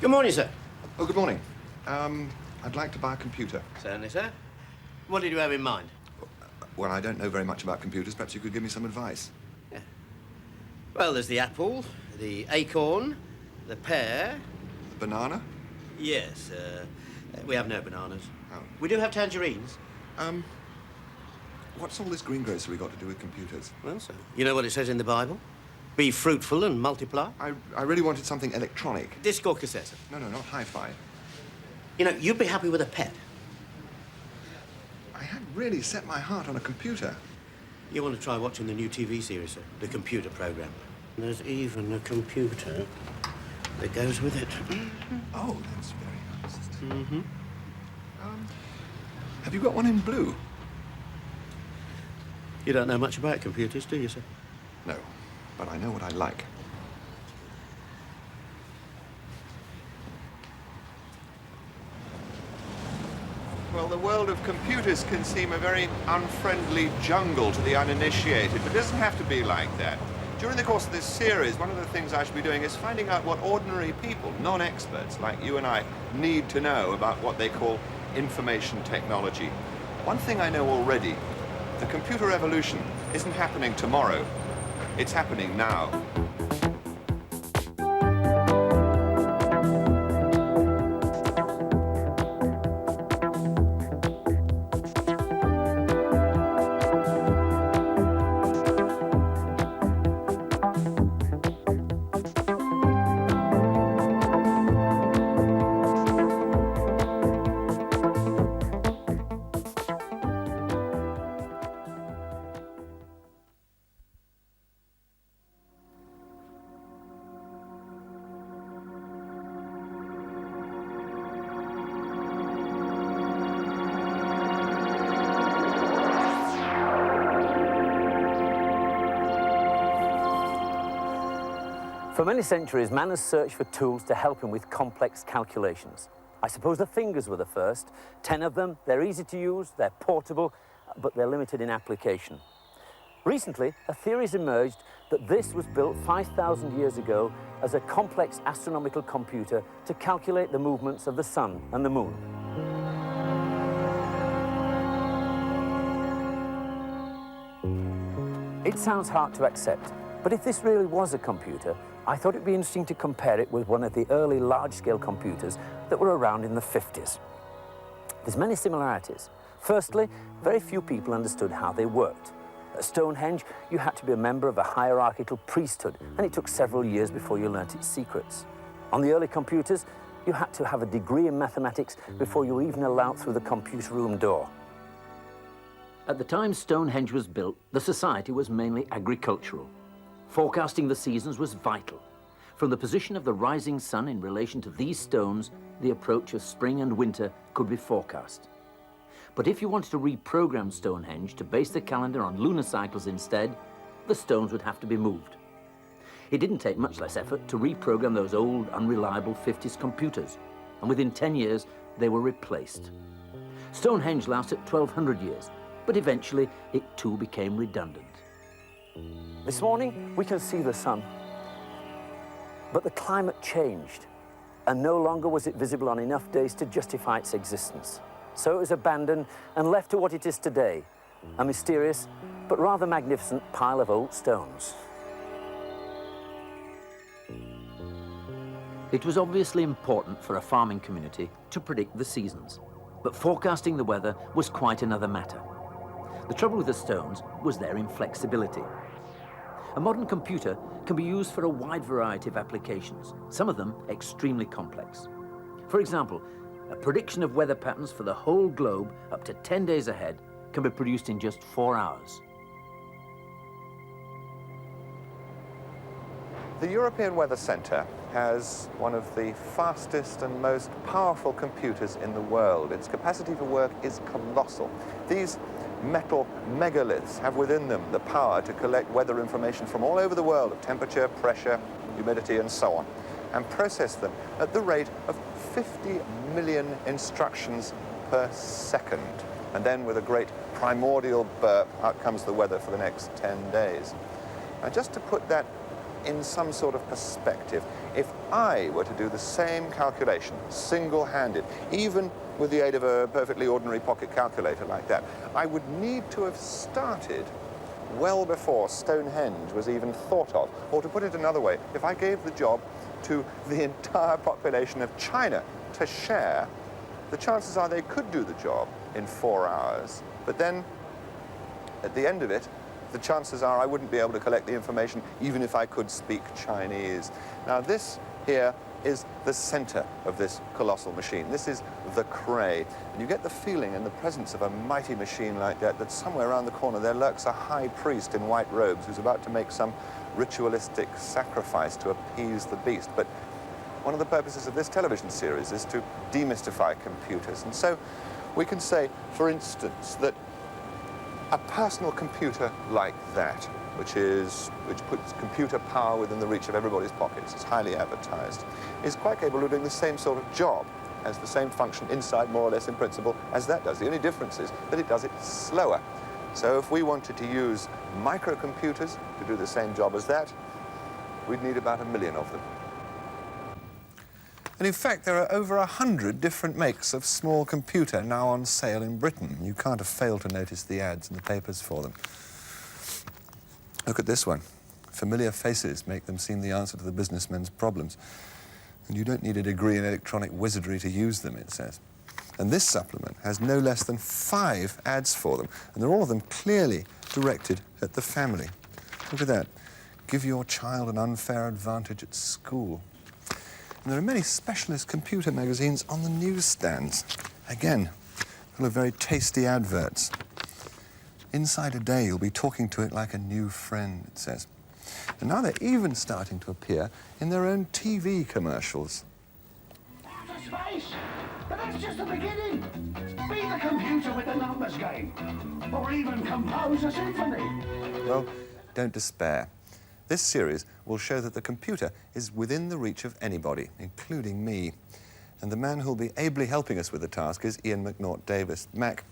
Good morning, sir. Oh, good morning. I'd like to buy a computer. Certainly, sir. What did you have in mind? Well, I don't know very much about computers. Perhaps you could give me some advice. Yeah. Well, there's the apple, the acorn, the pear. The banana? Yes, we have no bananas. Oh. We do have tangerines. What's all this greengrocery got to do with computers? Well, sir, you know what it says in the Bible? Be fruitful and multiply. I really wanted something electronic. Disc or cassette, sir? No, not hi-fi. You know, you'd be happy with a pet. I had really set my heart on a computer. You want to try watching the new TV series, sir? The computer program. There's even a computer that goes with it. Oh, that's very nice. Mm-hmm. Have you got one in blue? You don't know much about computers, do you, sir? No, but I know what I like. Well, the world of computers can seem a very unfriendly jungle to the uninitiated, but it doesn't have to be like that. During the course of this series, one of the things I should be doing is finding out what ordinary people, non-experts like you and I, need to know about what they call information technology. One thing I know already, the computer revolution isn't happening tomorrow. It's happening now. For many centuries, man has searched for tools to help him with complex calculations. I suppose the fingers were the first. 10 of them, they're easy to use, they're portable, but they're limited in application. Recently, a theory has emerged that this was built 5,000 years ago as a complex astronomical computer to calculate the movements of the sun and the moon. It sounds hard to accept, but if this really was a computer, I thought it'd be interesting to compare it with one of the early large-scale computers that were around in the 50s. There's many similarities. Firstly, very few people understood how they worked. At Stonehenge, you had to be a member of a hierarchical priesthood, and it took several years before you learnt its secrets. On the early computers, you had to have a degree in mathematics before you were even allowed through the computer room door. At the time Stonehenge was built, the society was mainly agricultural. Forecasting the seasons was vital. From the position of the rising sun in relation to these stones, the approach of spring and winter could be forecast. But if you wanted to reprogram Stonehenge to base the calendar on lunar cycles instead, the stones would have to be moved. It didn't take much less effort to reprogram those old, unreliable 50s computers, and within 10 years, they were replaced. Stonehenge lasted 1,200 years, but eventually it too became redundant. This morning, we can see the sun, but the climate changed, and no longer was it visible on enough days to justify its existence. So it was abandoned and left to what it is today, a mysterious but rather magnificent pile of old stones. It was obviously important for a farming community to predict the seasons, but forecasting the weather was quite another matter. The trouble with the stones was their inflexibility. A modern computer can be used for a wide variety of applications, some of them extremely complex. For example, a prediction of weather patterns for the whole globe up to 10 days ahead can be produced in just 4 hours. The European Weather Centre has one of the fastest and most powerful computers in the world. Its capacity for work is colossal. These metal megaliths have within them the power to collect weather information from all over the world of temperature, pressure, humidity, and so on, and process them at the rate of 50 million instructions per second. And then with a great primordial burp, out comes the weather for the next 10 days. Now, just to put that in some sort of perspective, If I were to do the same calculation, single-handed, even with the aid of a perfectly ordinary pocket calculator like that, I would need to have started well before Stonehenge was even thought of. Or to put it another way, if I gave the job to the entire population of China to share, the chances are they could do the job in 4 hours. But then, at the end of it, the chances are I wouldn't be able to collect the information even if I could speak Chinese. Now this here is the center of this colossal machine. This is the Cray. And you get the feeling in the presence of a mighty machine like that that somewhere around the corner there lurks a high priest in white robes who's about to make some ritualistic sacrifice to appease the beast. But one of the purposes of this television series is to demystify computers. And so we can say, for instance, that a personal computer like that, which puts computer power within the reach of everybody's pockets, it's highly advertised, is quite capable of doing the same sort of job, has the same function inside, more or less in principle, as that does. The only difference is that it does it slower. So if we wanted to use microcomputers to do the same job as that, we'd need about 1 million of them. And in fact, there are over 100 different makes of small computer now on sale in Britain. You can't have failed to notice the ads in the papers for them. Look at this one. Familiar faces make them seem the answer to the businessmen's problems. And you don't need a degree in electronic wizardry to use them, it says. And this supplement has no less than 5 ads for them. And they're all of them clearly directed at the family. Look at that. Give your child an unfair advantage at school. And there are many specialist computer magazines on the newsstands. Again, full of very tasty adverts. Inside a day, you'll be talking to it like a new friend, it says. And now they're even starting to appear in their own TV commercials. Outer space! But that's just the beginning! Be the computer with the numbers game! Or even compose a symphony! Well, don't despair. This series will show that the computer is within the reach of anybody, including me. And the man who'll be ably helping us with the task is Ian McNaught-Davis. Mac,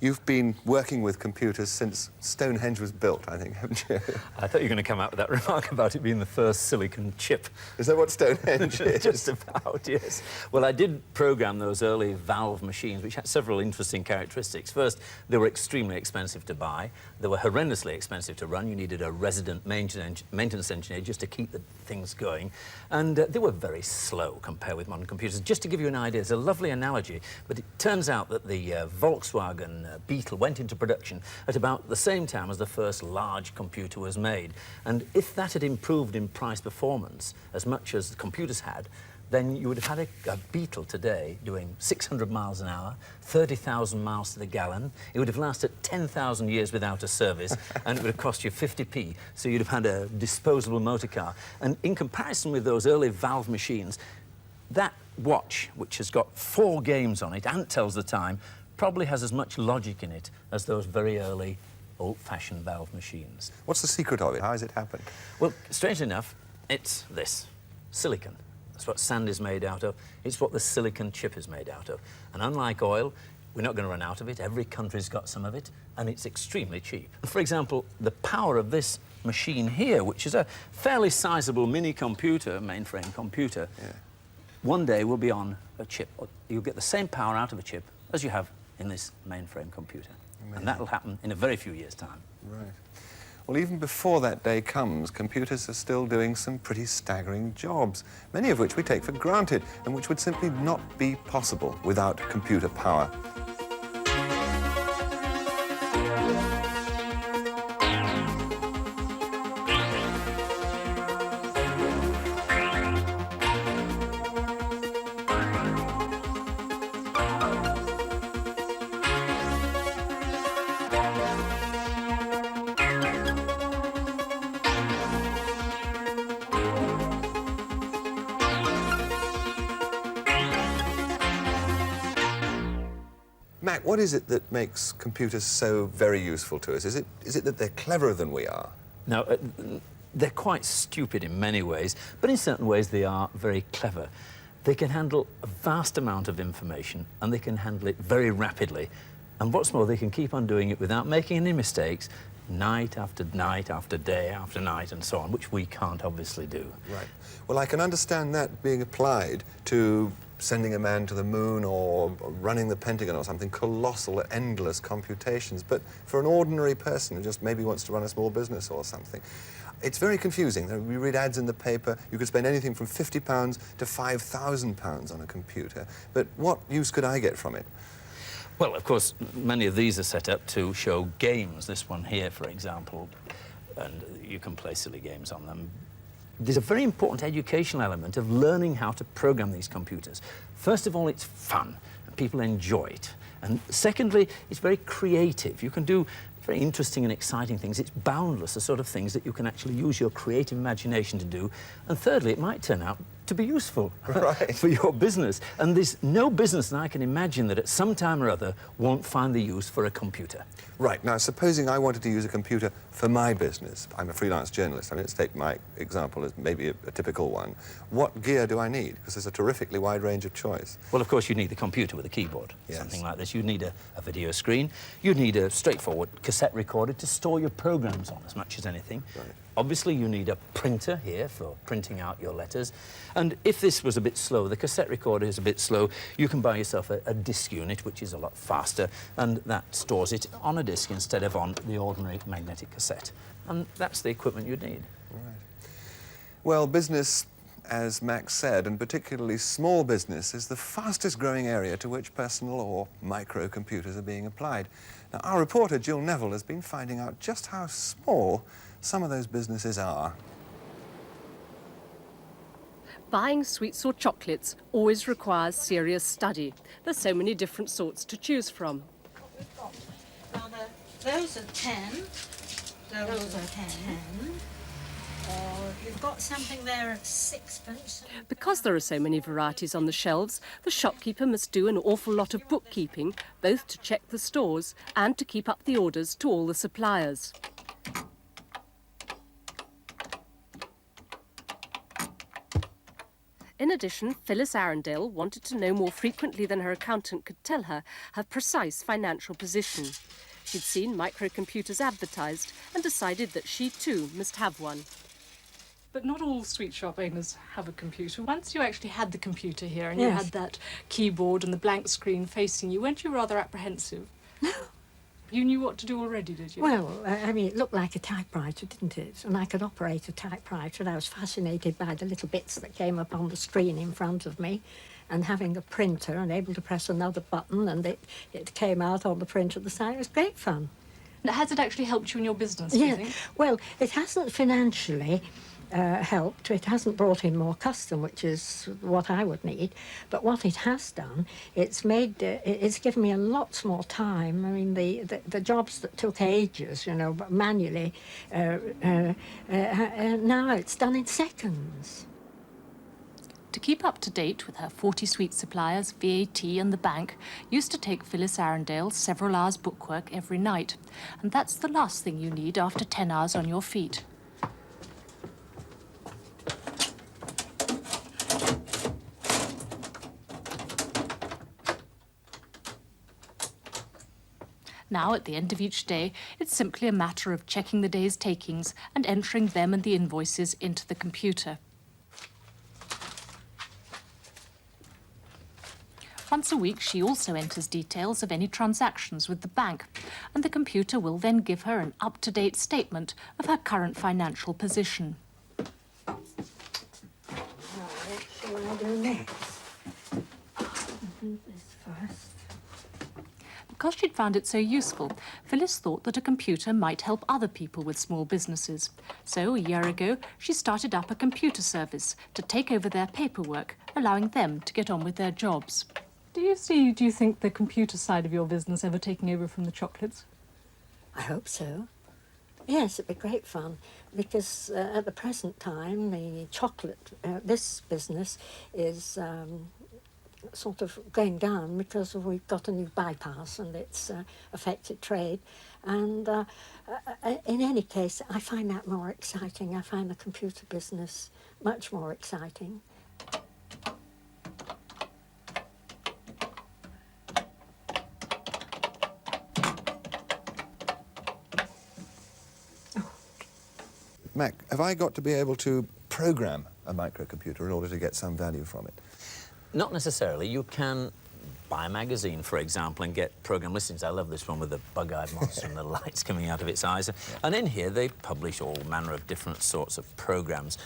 you've been working with computers since Stonehenge was built, I think, haven't you? I thought you were going to come out with that remark about it being the first silicon chip. Is that what Stonehenge is? Just about, yes. Well, I did program those early valve machines, which had several interesting characteristics. First, they were extremely expensive to buy. They were horrendously expensive to run. You needed a resident maintenance engineer just to keep the things going. And they were very slow compared with modern computers. Just to give you an idea, it's a lovely analogy, but it turns out that the Volkswagen Beetle went into production at about the same time as the first large computer was made. And if that had improved in price performance as much as the computers had, then you would have had a Beetle today doing 600 miles an hour, 30,000 miles to the gallon. It would have lasted 10,000 years without a service, and it would have cost you 50p, so you'd have had a disposable motor car. And in comparison with those early valve machines, that watch, which has got 4 games on it and tells the time, probably has as much logic in it as those very early old-fashioned valve machines. What's the secret of it? How has it happened? Well, strangely enough, it's this, silicon. That's what sand is made out of. It's what the silicon chip is made out of. And unlike oil, we're not going to run out of it. Every country's got some of it, and it's extremely cheap. For example, the power of this machine here, which is a fairly sizable mini-computer, mainframe computer, one day will be on a chip. You'll get the same power out of a chip as you have in this mainframe computer. Amazing. And that'll happen in a very few years' time. Right. Well, even before that day comes, computers are still doing some pretty staggering jobs, many of which we take for granted and which would simply not be possible without computer power. Mac, what is it that makes computers so very useful to us? Is it that they're cleverer than we are? Now, they're quite stupid in many ways, but in certain ways they are very clever. They can handle a vast amount of information, and they can handle it very rapidly. And what's more, they can keep on doing it without making any mistakes, night after night after day after night and so on, which we can't obviously do. Right. Well, I can understand that being applied to sending a man to the moon or running the Pentagon or something, colossal, endless computations. But for an ordinary person who just maybe wants to run a small business or something, it's very confusing. We read ads in the paper. You could spend anything from £50 to £5,000 on a computer. But what use could I get from it? Well, of course, many of these are set up to show games. This one here, for example, and you can play silly games on them. There's a very important educational element of learning how to program these computers. First of all, it's fun, and people enjoy it. And secondly, it's very creative. You can do very interesting and exciting things. It's boundless, the sort of things that you can actually use your creative imagination to do. And thirdly, it might turn out to be useful for your business. And there's no business that I can imagine that at some time or other won't find the use for a computer. Right. Now, supposing I wanted to use a computer for my business. I'm a freelance journalist. I mean, let's take my example as maybe a typical one. What gear do I need? Because there's a terrifically wide range of choice. Well, of course, you need the computer with a keyboard, Yes. something like this. You need a video screen. You need a straightforward cassette recorder to store your programs on as much as anything. Right. Obviously, you need a printer here for printing out your letters. And if this was a bit slow, the cassette recorder is a bit slow, you can buy yourself a disk unit, which is a lot faster, and that stores it on a disk instead of on the ordinary magnetic cassette. And that's the equipment you need. Right. Well, business, as Max said, and particularly small business, is the fastest growing area to which personal or microcomputers are being applied. Now, our reporter, Jill Neville, has been finding out just how small some of those businesses are. Buying sweets or chocolates always requires serious study. There's so many different sorts to choose from. Now, those are 10. Those are 10. Or you've got something there at 6p. Because there are so many varieties on the shelves, the shopkeeper must do an awful lot of bookkeeping, both to check the stores and to keep up the orders to all the suppliers. In addition, Phyllis Arundel wanted to know more frequently than her accountant could tell her precise financial position. She'd seen microcomputers advertised and decided that she too must have one. But not all sweet shop owners have a computer. Once you actually had the computer here and you had that keyboard and the blank screen facing you, weren't you rather apprehensive? No. You knew what to do already, did you? Well, I mean, it looked like a typewriter, didn't it? And I could operate a typewriter, and I was fascinated by the little bits that came up on the screen in front of me, and having a printer and able to press another button and it came out on the print at the side. It was great fun. Has it actually helped you in your business, do you think? Well, it hasn't financially helped. It hasn't brought in more custom, which is what I would need. But what it has done, it's given me a lot more time. I mean, the jobs that took ages, you know, manually, now it's done in seconds. To keep up to date with her 40 sweet suppliers, VAT and the bank used to take Phyllis Arundel several hours bookwork every night. And that's the last thing you need after 10 hours on your feet. Now, at the end of each day, it's simply a matter of checking the day's takings and entering them and the invoices into the computer. Once a week, she also enters details of any transactions with the bank, and the computer will then give her an up-to-date statement of her current financial position. Right, what shall I do next? Do this first. Because she'd found it so useful, Phyllis thought that a computer might help other people with small businesses. So, a year ago, she started up a computer service to take over their paperwork, allowing them to get on with their jobs. Do you think, the computer side of your business ever taking over from the chocolates? I hope so. Yes, it'd be great fun, because at the present time, the chocolate, this business is sort of going down because we've got a new bypass and it's affected trade. And in any case, I find that more exciting. I find the computer business much more exciting. Mac, have I got to be able to program a microcomputer in order to get some value from it? Not necessarily. You can buy a magazine, for example, and get program listings. I love this one with the bug-eyed monster and the lights coming out of its eyes. And in here, they publish all manner of different sorts of programs,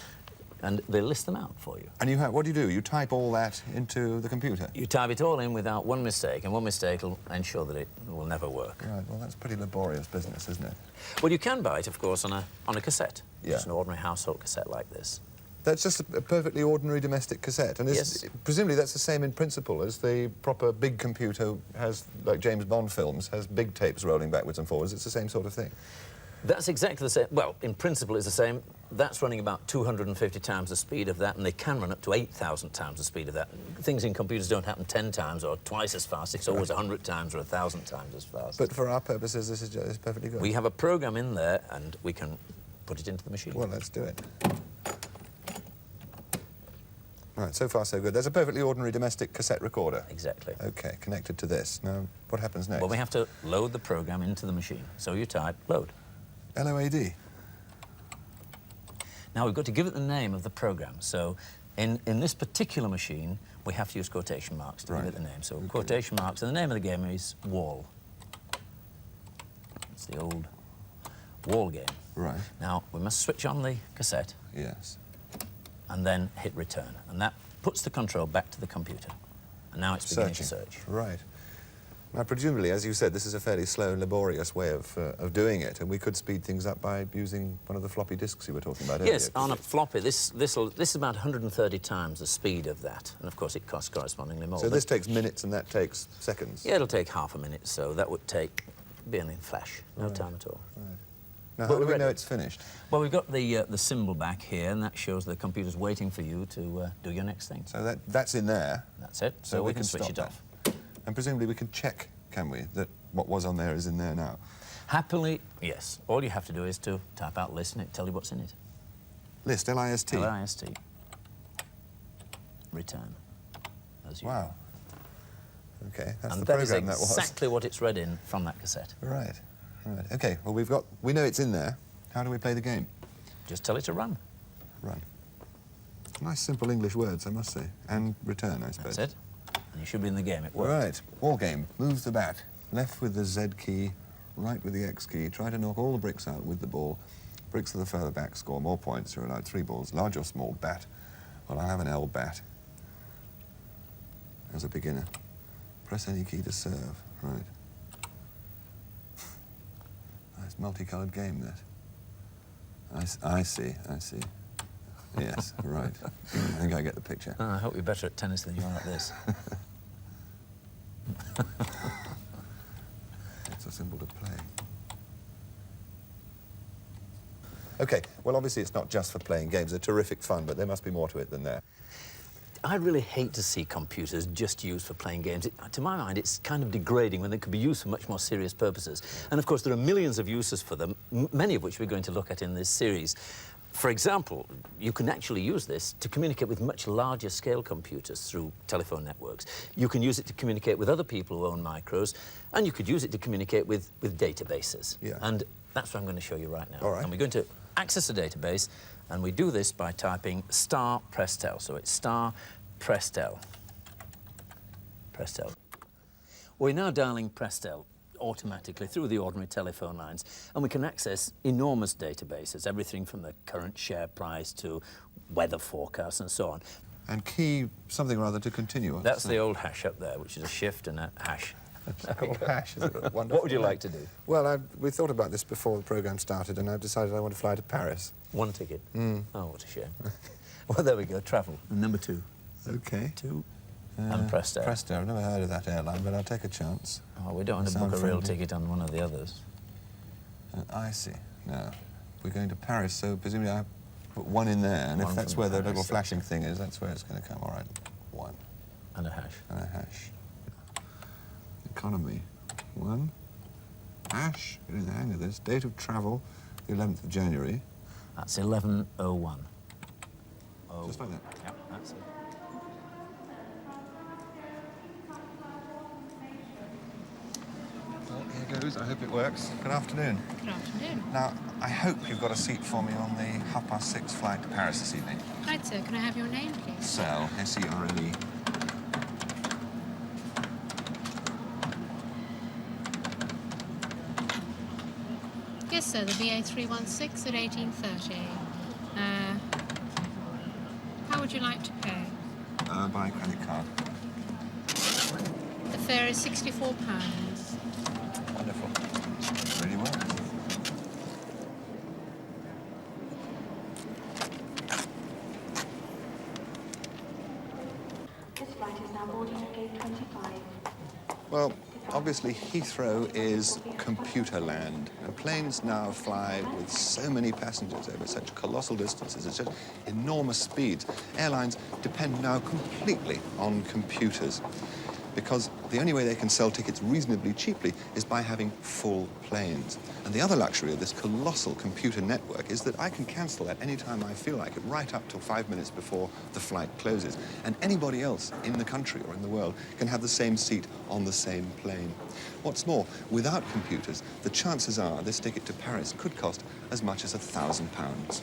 and they list them out for you. And you have, what do? You type all that into the computer? You type it all in without one mistake, and one mistake will ensure that it will never work. Right, well, that's pretty laborious business, isn't it? Well, you can buy it, of course, on a cassette. Yeah. Just an ordinary household cassette like this. That's just a perfectly ordinary domestic cassette. And Yes. Presumably that's the same in principle as the proper big computer has, like James Bond films, has big tapes rolling backwards and forwards. It's the same sort of thing. That's exactly the same. Well, in principle, it's the same. That's running about 250 times the speed of that, and they can run up to 8,000 times the speed of that. Things in computers don't happen 10 times or twice as fast. It's always 100 times or 1,000 times as fast. But for our purposes, this is perfectly good. We have a program in there, and we can put it into the machine. Well, let's do it. Right, so far so good. There's a perfectly ordinary domestic cassette recorder. Exactly. OK, connected to this. Now, what happens next? Well, we have to load the program into the machine. So you type load. LOAD. Now, we've got to give it the name of the program. So in this particular machine, we have to use quotation marks to give it the name. So quotation marks, and the name of the game is Wall. It's the old Wall game. Right. Now, we must switch on the cassette. Yes. And then hit return. And that puts the control back to the computer. And now it's beginning to search. Right. Now, presumably, as you said, this is a fairly slow and laborious way of doing it, and we could speed things up by using one of the floppy disks you were talking about earlier. Yes, on a floppy, this is about 130 times the speed of that. And, of course, it costs correspondingly more. So this takes minutes and that takes seconds? Yeah, it'll take half a minute, so that would take being in flash. No time at all. Right. Now, how do we know it's finished? Well, we've got the symbol back here, and that shows the computer's waiting for you to do your next thing. So that's in there? That's it. So we can switch it off. And presumably we can check, can we, that what was on there is in there now? Happily, yes. All you have to do is to type out list and it'll tell you what's in it. List, L-I-S-T? L-I-S-T. Return. As you Wow. OK, that's and the that program is that was. exactly what it's read in from that cassette. Right. Right. OK, well, we know it's in there. How do we play the game? Just tell it to run. Run. Nice, simple English words, I must say. And return, I suppose. That's it. And you should be in the game. It worked. Right. Wall game. Move the bat. Left with the Z key, right with the X key. Try to knock all the bricks out with the ball. Bricks to the further back score more points. You're allowed 3 balls. Large or small bat. Well, I'll have an L bat as a beginner. Press any key to serve. Right. Nice multicoloured game, that. I see. Yes, right. I think I get the picture. I hope you're better at tennis than you are at this. It's so simple to play. OK, well, obviously it's not just for playing games. They're terrific fun, but there must be more to it than that. I really hate to see computers just used for playing games. To my mind, it's kind of degrading when they could be used for much more serious purposes. And, of course, there are millions of uses for them, many of which we're going to look at in this series. For example, you can actually use this to communicate with much larger scale computers through telephone networks. You can use it to communicate with other people who own micros, and you could use it to communicate with databases. Yeah. And that's what I'm going to show you right now. All right. And we're going to access a database, and we do this by typing star Prestel. So it's star Prestel. Prestel. We're now dialing Prestel automatically through the ordinary telephone lines, and we can access enormous databases, everything from the current share price to weather forecasts and so on. And key something or other to continue. That's the old hash up there, which is a shift and a hash. It's called hash, isn't it? Wonderful. What would you like to do? Well, we thought about this before the programme started, and I've decided I want to fly to Paris. One ticket. Oh, what a shame. Well, there we go. Travel. And number 2. OK. 2. And Presto. Presto. I've never heard of that airline, but I'll take a chance. Oh, we don't want to book a real ticket on one of the others. I see. No. We're going to Paris, so presumably I put 1 in there, and if that's where the little flashing thing is, that's where it's going to come. All right. 1. And a hash. And a hash. Economy. 1. Hash. Getting the hang of this. Date of travel, the 11th of January. That's 11:01. Oh. Just like that. Yep, that's it. Here goes. I hope it works. Good afternoon. Good afternoon. Now, I hope you've got a seat for me on the 6:30 flight to Paris this evening. Right, sir. Can I have your name, please? Sel, S-E-R-L-E. Yes, sir. The BA316 at 18:30. How would you like to pay? By credit card. The fare is £64. Wonderful. Really well. This flight is now boarding at gate 25. Well, obviously Heathrow is computer land, and planes now fly with so many passengers over such colossal distances at such enormous speeds. Airlines depend now completely on computers, because the only way they can sell tickets reasonably cheaply is by having full planes. And the other luxury of this colossal computer network is that I can cancel at any time I feel like it, right up till 5 minutes before the flight closes. And anybody else in the country or in the world can have the same seat on the same plane. What's more, without computers, the chances are this ticket to Paris could cost as much as £1,000.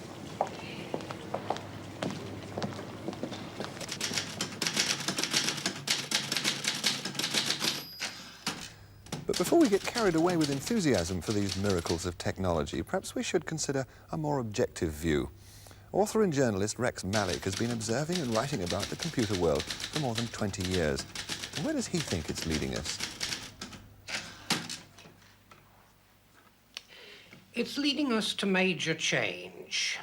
But before we get carried away with enthusiasm for these miracles of technology, perhaps we should consider a more objective view. Author and journalist Rex Malik has been observing and writing about the computer world for more than 20 years. And where does he think it's leading us? It's leading us to major change.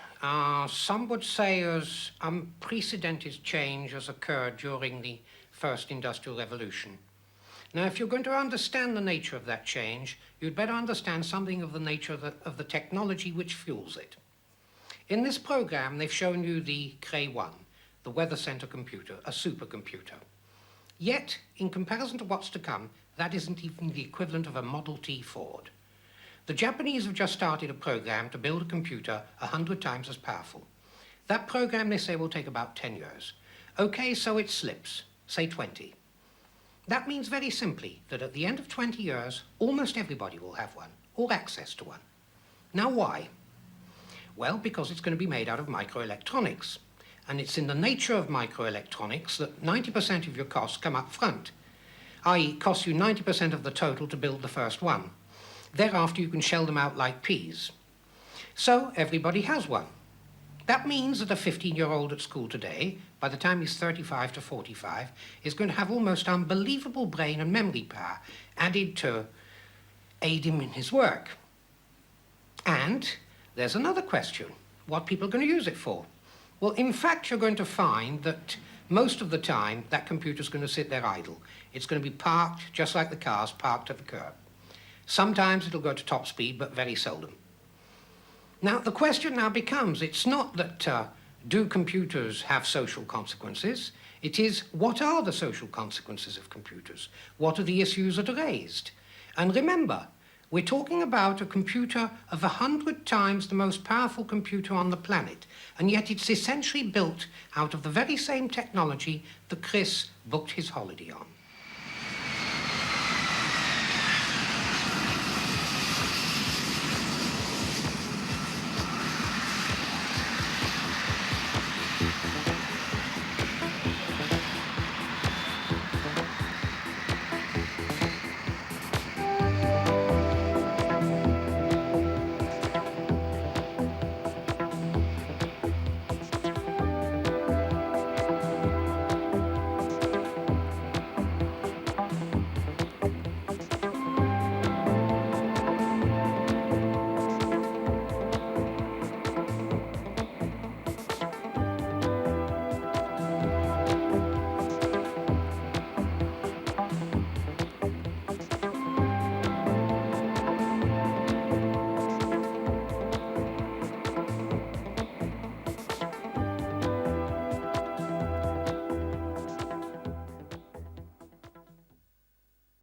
Some would say as unprecedented change has occurred during the First Industrial Revolution. Now, if you're going to understand the nature of that change, you'd better understand something of the nature of the technology which fuels it. In this program, they've shown you the Cray 1, the Weather Center computer, a supercomputer. Yet, in comparison to what's to come, that isn't even the equivalent of a Model T Ford. The Japanese have just started a program to build a computer 100 times as powerful. That program, they say, will take about 10 years. Okay, so it slips, say 20. That means very simply that at the end of 20 years, almost everybody will have one, or access to one. Now why? Well, because it's going to be made out of microelectronics. And it's in the nature of microelectronics that 90% of your costs come up front, i.e. it costs you 90% of the total to build the first one. Thereafter, you can shell them out like peas. So everybody has one. That means that a 15-year-old at school today, by the time he's 35 to 45, is going to have almost unbelievable brain and memory power added to aid him in his work. And there's another question, what people are going to use it for. Well, in fact, you're going to find that most of the time, that computer's going to sit there idle. It's going to be parked, just like the cars parked at the curb. Sometimes it'll go to top speed, but very seldom. Now, the question now becomes, it's not that do computers have social consequences? It is, what are the social consequences of computers? What are the issues that are raised? And remember, we're talking about a computer of 100 times the most powerful computer on the planet, and yet it's essentially built out of the very same technology that Chris booked his holiday on.